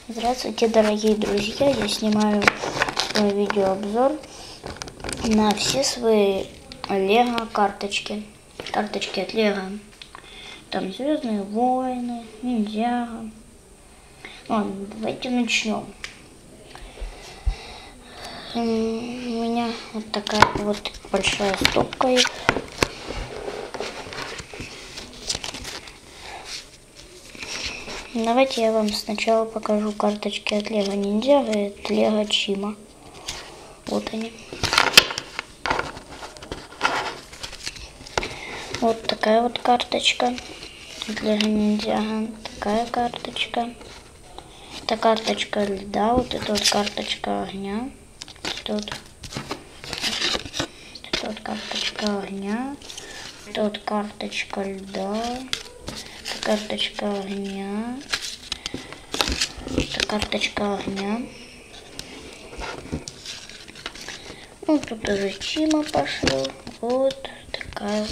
Здравствуйте, дорогие друзья! Я снимаю свой видеообзор на все свои Лего карточки. Карточки от Лего. Там Звездные войны, Ниндзяго. Ладно, давайте начнем. У меня вот такая вот большая стопка их. Давайте я вам сначала покажу карточки от Лего Ниндзяго и от Лего Чима. Вот они. Вот такая вот карточка от Лего Ниндзяго. Такая карточка. Это карточка льда. Вот это вот карточка огня. Это вот карточка огня. Это вот карточка льда. Карточка огня. Это карточка огня. Ну, тут уже Чима пошел. Вот такая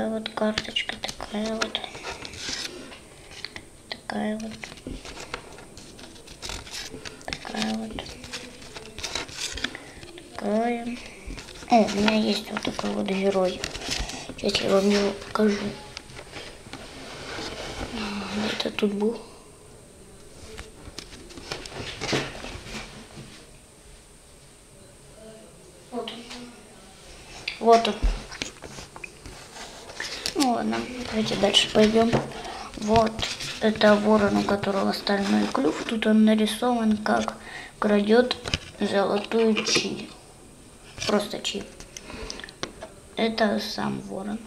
вот карточка, такая вот. О, у меня есть вот такой вот герой. Сейчас я вам его покажу. Это тут был. Вот он. Вот он. Ну ладно, давайте дальше пойдем. Вот это ворон, у которого стальной клюв. Тут он нарисован, как крадет золотую чи. Просто чи. Это сам ворон.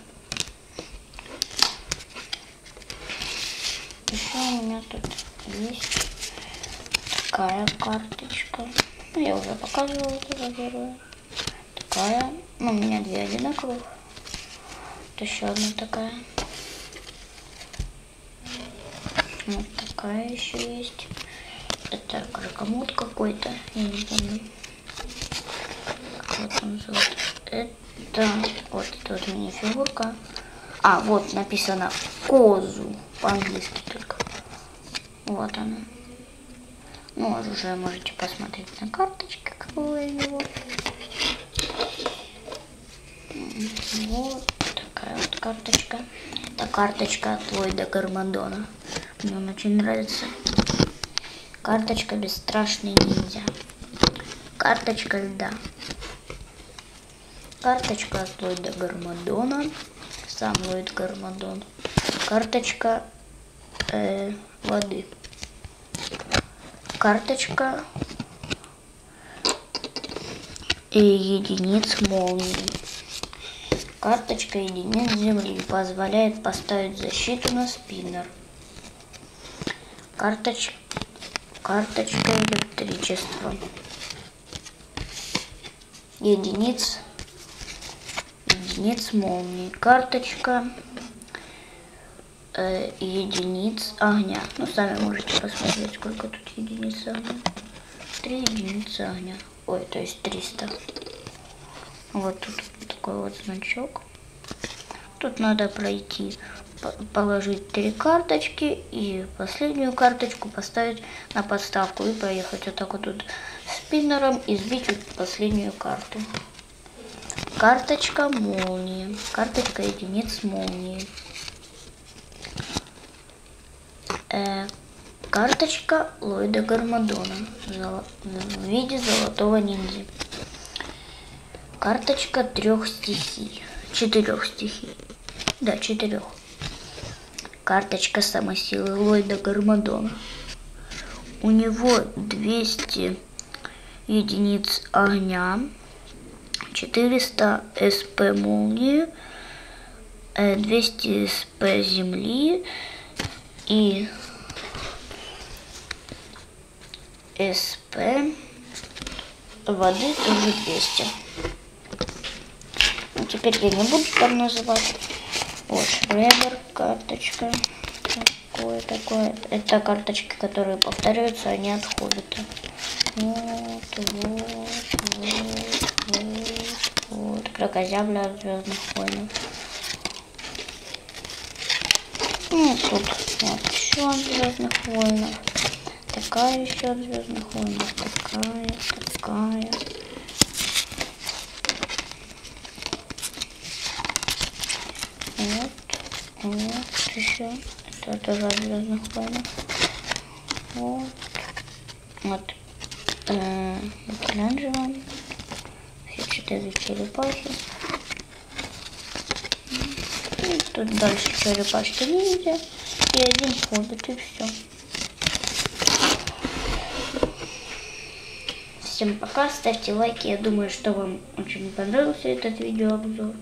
Еще у меня тут есть такая карточка. Ну, я уже показывала этого героя. Такая. Ну, у меня две одинаковых. Вот еще одна такая. Вот такая еще есть. Это кракомут какой-то. Я не помню. Как он зовут. Это вот мини-фигурка. А, вот написано Козу. По-английски только. Вот она. Ну, уже можете посмотреть на карточке, какого его. Вот такая вот карточка. Это карточка от Ллойда Гармадона. Мне он очень нравится. Карточка Бесстрашный ниндзя. Карточка льда. Карточка от Ллойда Гармадона. Сам Ллойд Гармадон. Карточка воды. Карточка единиц молнии. Карточка единиц земли. Позволяет поставить защиту на спиннер. Карточка электричества. Единиц молнии. Карточка единиц огня. Ну, сами можете посмотреть, сколько тут единиц огня. 3 единицы огня. Ой, то есть 300. Вот тут такой вот значок. Тут надо пройти, положить 3 карточки и последнюю карточку поставить на подставку и проехать вот так вот тут спиннером и сбить вот последнюю карту. Карточка молнии. Карточка единиц молнии. Карточка Ллойда Гармадона в виде золотого ниндзя. Карточка 3 стихий. 4 стихий. Да, 4. Карточка самосилы Ллойда Гармадона. У него 200 единиц огня, 400 СП молнии, 200 СП земли и СП воды тоже 200. Ну, теперь я не буду там называть. Вот Шредер, карточка. Такое. Это карточки, которые повторяются, они отходят. Вот. Крокозябля от Звездных войн. Ну, тут вот еще воинов. Такая еще от звездных воинов. Такая. Вот еще. Это тоже от звездных воинов. Вот. Микеланджело. Все 4 черепахи. И тут дальше черепашки ниндзя. И 1 хоббит, и все. Всем пока, ставьте лайки. Я думаю, что вам очень понравился этот видеообзор.